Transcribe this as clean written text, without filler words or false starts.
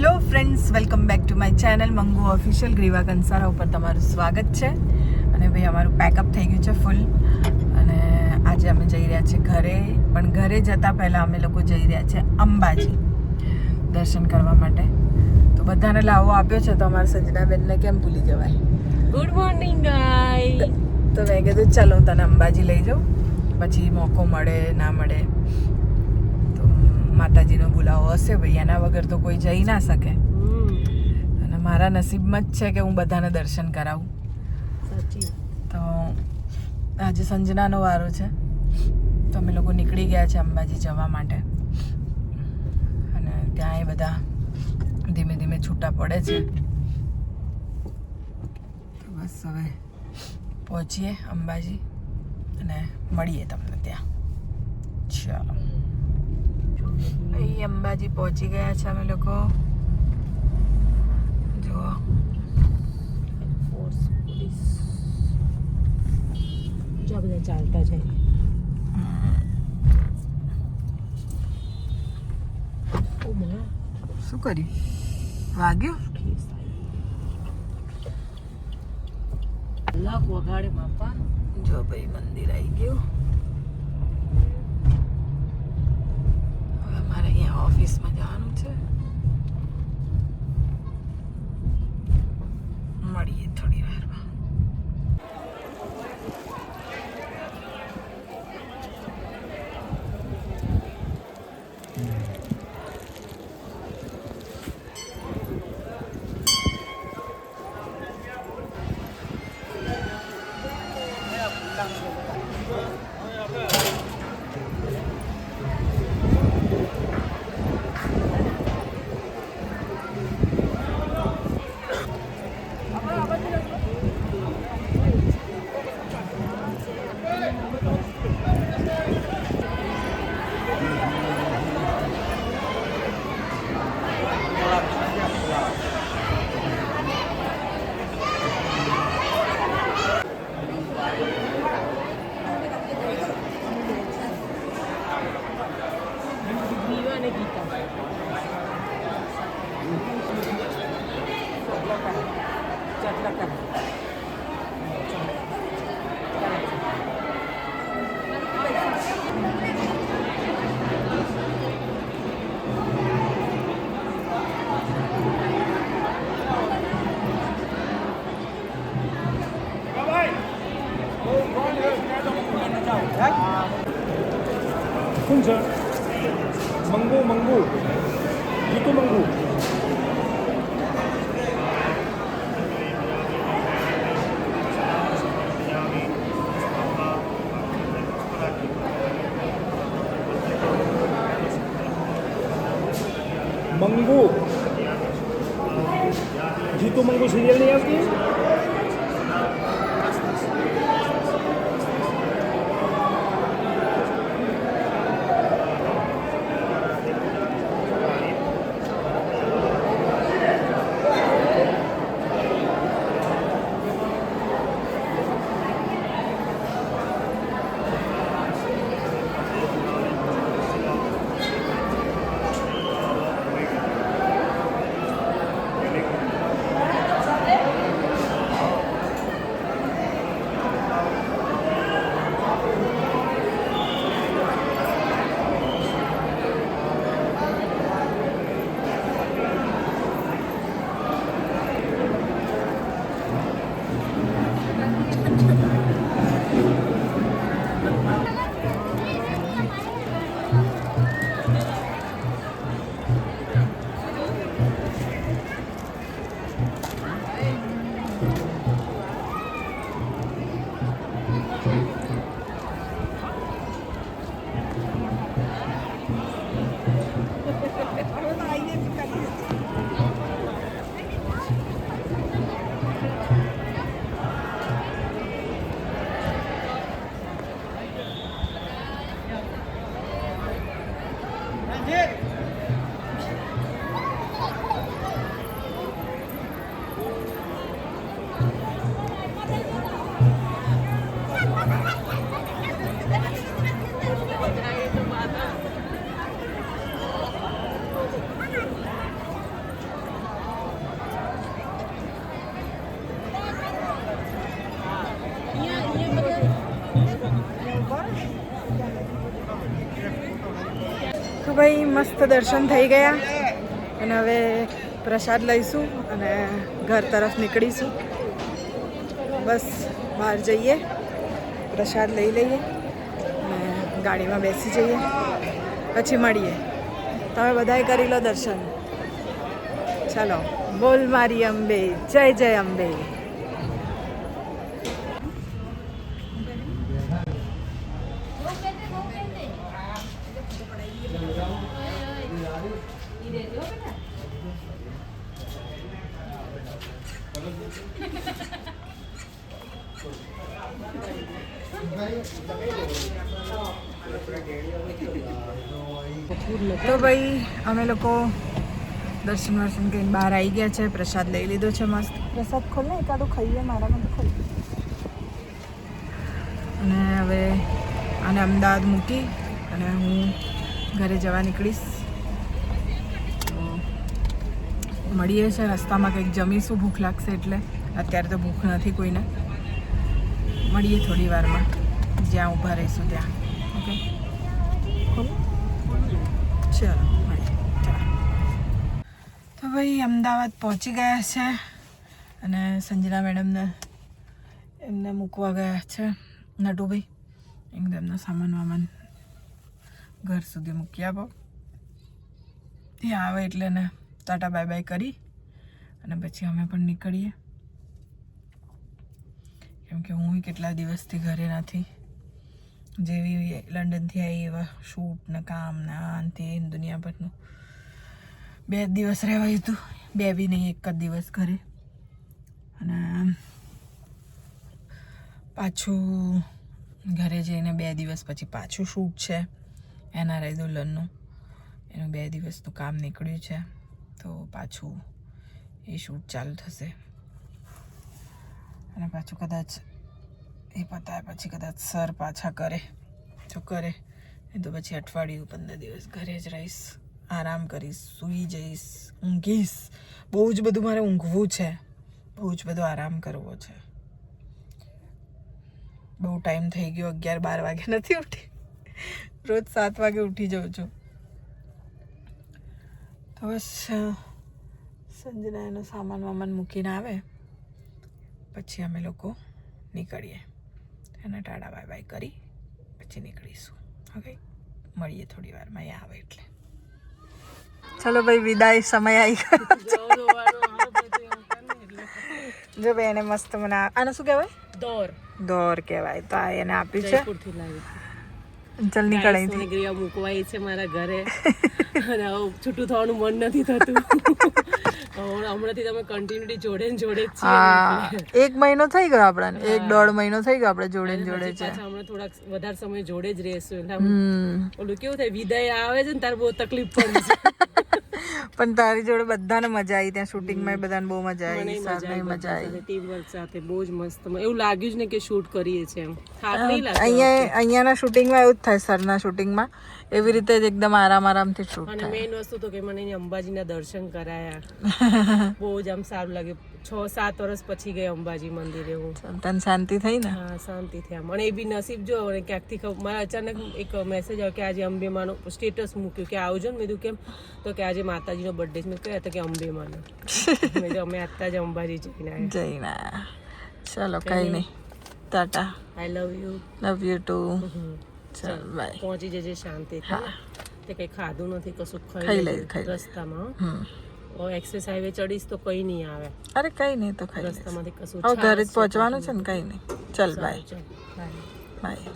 Hello friends, welcome back to my channel Mangu official. Greeva Kansara ઉપર તમારું સ્વાગત છે. અને ભાઈ અમારું પેકઅપ થઈ ગયું છે ફૂલ. અને આજે અમે જઈ રહ્યા છીએ ઘરે. પણ ઘરે જતાં પહેલાં અમે લોકો જઈ રહ્યા છીએ અંબાજી દર્શન કરવા માટે. તો બધાને લાવો આપ્યો છે, તો અમારા સંજનાબેનને કેમ ભૂલી જવાય. ગુડ મોર્નિંગ ગાય. તો મેં કીધું ચાલો હું તને અંબાજી લઈ જાઉં, પછી મોકો મળે ના મળે. માતાજીનો બોલાવો હશે ભાઈ, એના વગર તો કોઈ જઈ ના શકે. અને મારા નસીબમાં જ છે કે હું બધાને દર્શન કરાવું. સાચી. તો આજે સંજનાનો વારો છે, તો અમે લોકો નીકળી ગયા છે અંબાજી જવા માટે. અને ત્યાં એ બધા ધીમે ધીમે છૂટા પડે છે. તો બસ હવે પહોંચીએ અંબાજી અને મળીએ તમને ત્યાં. ચાલો, અહીં અંબાજી પહોંચી ગયા છે અમે લોકો. જુઓ, જો બધા ચાલતા જાય. શું કર્યું? વાગ્યું? લાખ વગાડે બાપા. જો ભાઈ મંદિર આવી ગયું. હવે અમારે અહીંયા ઓફિસમાં જવાનું છે. મળીએ થોડી વારમાં. દીવા ને ગીતા. શું છે? મંગુ મંગુ જીતુ મંગુ. મંગુ જીતુ મંગુ સિરિયલ નહીં આવતી? ભાઈ મસ્ત દર્શન થઈ ગયા અને હવે પ્રસાદ લઈશું અને ઘર તરફ નીકળીશું. બસ બહાર જઈએ, પ્રસાદ લઈ લઈએ અને ગાડીમાં બેસી જઈએ, પછી મળીએ. તમે બધાએ કરી લો દર્શન. ચાલો, બોલ મારી અંબે, જય જય અંબે. તો ભાઈ અમે લોકો દર્શન વર્શન કરીને બહાર આવી ગયા છે. પ્રસાદ લઈ લીધો છે મસ્ત. પ્રસાદ ખોલ ને, એકાદું ખાઈએ, મારામાં તો ખોલ. અને હવે આને અમદાવાદ મૂકી અને હું ઘરે જવા નીકળીશ. તો મળીએ છે રસ્તામાં, કંઈક જમીશું, ભૂખ લાગશે એટલે. અત્યારે તો ભૂખ નથી કોઈને. મળીએ થોડી વારમાં જ્યાં ઊભા રહીશું ત્યાં. ઓકે, ચલો મળીએ. તો ભાઈ અમદાવાદ પહોંચી ગયા છે અને સંજના મેડમને એમને મૂકવા ગયા છે નટુભાઈ. એકદમ એમનો સામાન વામાન ઘર સુધી મૂકી આપો. ત્યાં આવે એટલે ને ટાટા બાય બાય કરી અને પછી અમે પણ નીકળીએ. કેમ કે હું કેટલા દિવસથી ઘરે નથી. જેવી લંડનથી આવી એવા શૂટ ને કામ ને આ તે દુનિયાભરનું. 2 દિવસ રહેવાયું હતું, 2 બી નહીં, 1 જ દિવસ ઘરે. અને પાછું ઘરે જઈને 2 દિવસ પછી પાછું શૂટ છે NRI દુલ્હનનું. એનું 2 દિવસનું કામ નીકળ્યું છે, તો પાછું એ શૂટ ચાલુ થશે. અને પાછું કદાચ એ પતાય પછી કદાચ સર પાછા કરે, જો કરે એ તો પછી અઠવાડિયું 15 દિવસ ઘરે જ રહીશ, આરામ કરીશ, સૂઈ જઈશ, ઊંઘીશ. બહુ જ બધું મારે ઊંઘવું છે, બહુ જ બધો આરામ કરવો છે. બહુ ટાઈમ થઈ ગયો, 11-12 વાગે નથી ઉઠી. રોજ 7 વાગે ઉઠી જાઉં છું. તો બસ સંજના એનો સામાન વામાન મૂકીને આવે પછી અમે લોકો નીકળીએ. એને ટાટા બાય બાય કરી પછી નીકળીશું. ઓકે, મળીએ થોડી વારમાં અહીંયા આવે એટલે. ચલો ભાઈ, વિદાય સમય આવી ગયો. જો ભાઈ એને મસ્ત મને આને શું કહેવાય? દોર કહેવાય. તો આ એને આપ્યું છે. ચલ નીકળ અહીંથી. ગ્રીવા મૂકવાય છે મારા ઘરે અને છૂટું થવાનું મન નથી થતું. હમણાંથી તમે કન્ટિન્યુટી જોડે ને જોડે જ છીએ. હા, 1 મહિનો થઈ ગયો આપણને, 1-1.5 મહિનો થઈ ગયો આપણે જોડે ને જોડે છે. હમણાં થોડાક વધારે સમય જોડે જ રહેશું. ઓલું કેવું થાય, વિદાય આવે છે ને તારે બહુ તકલીફ પડે છે. પણ તારી જોડે બધાને મજા આવી. ત્યાં શૂટિંગમાં બધાને બહુ મજા આવી, સાથે મજા આવી. ટીમ વર્ક સાથે બહુ જ મસ્ત. એવું લાગ્યું જ ને કે શૂટ કરીએ છીએ એમ. થાક નહીં લાગે. અહીંયાના શૂટિંગમાં એવું જ થાય, સરના શૂટિંગમાં એવી રીતે જ એકદમ આરામથી શૂટ અને થાય. મેઇન વસ્તુ તો કે મને અંબાજીના દર્શન કરાયા. બહુ જ આમ સારું લાગે. 6-7 વર્ષ પછી ગઈ અંબાજી મંદિરે હું. તને શાંતિ થઈ ને? હા, શાંતિ થઈ. આમ અને એ બી નસીબ જો ક્યાંકથી મારા અચાનક એક મેસેજ આવ્યો કે આજે અંબેમાનો સ્ટેટસ મૂક્યું કે આવજો ને. મેં કીધું કેમ? તો કે આજે માતાજીનો બર્થડે છે. મેં કહ્યું તો કે અંબેમાનો. મેં તો અમે અત્યારે જ અંબાજી જઈને આવ્યા. ચલો કઈ નહીં, tata. I love you. Love you too. ચાલ બાય. પહોંચી જજે શાંતિ. હા, તે કંઈ ખાધું નથી, કશું ખાઈ લે રસ્તામાં. એક્સપ્રેસ હાઈવે ચડીશ તો કઈ નહીં આવે. અરે કઈ નહીં, તો ખાઈ રસ્તામાંથી કશું. ઘરે જ પહોંચવાનું છે ને, કઈ નહીં. ચાલ બાય. બાય. બાય.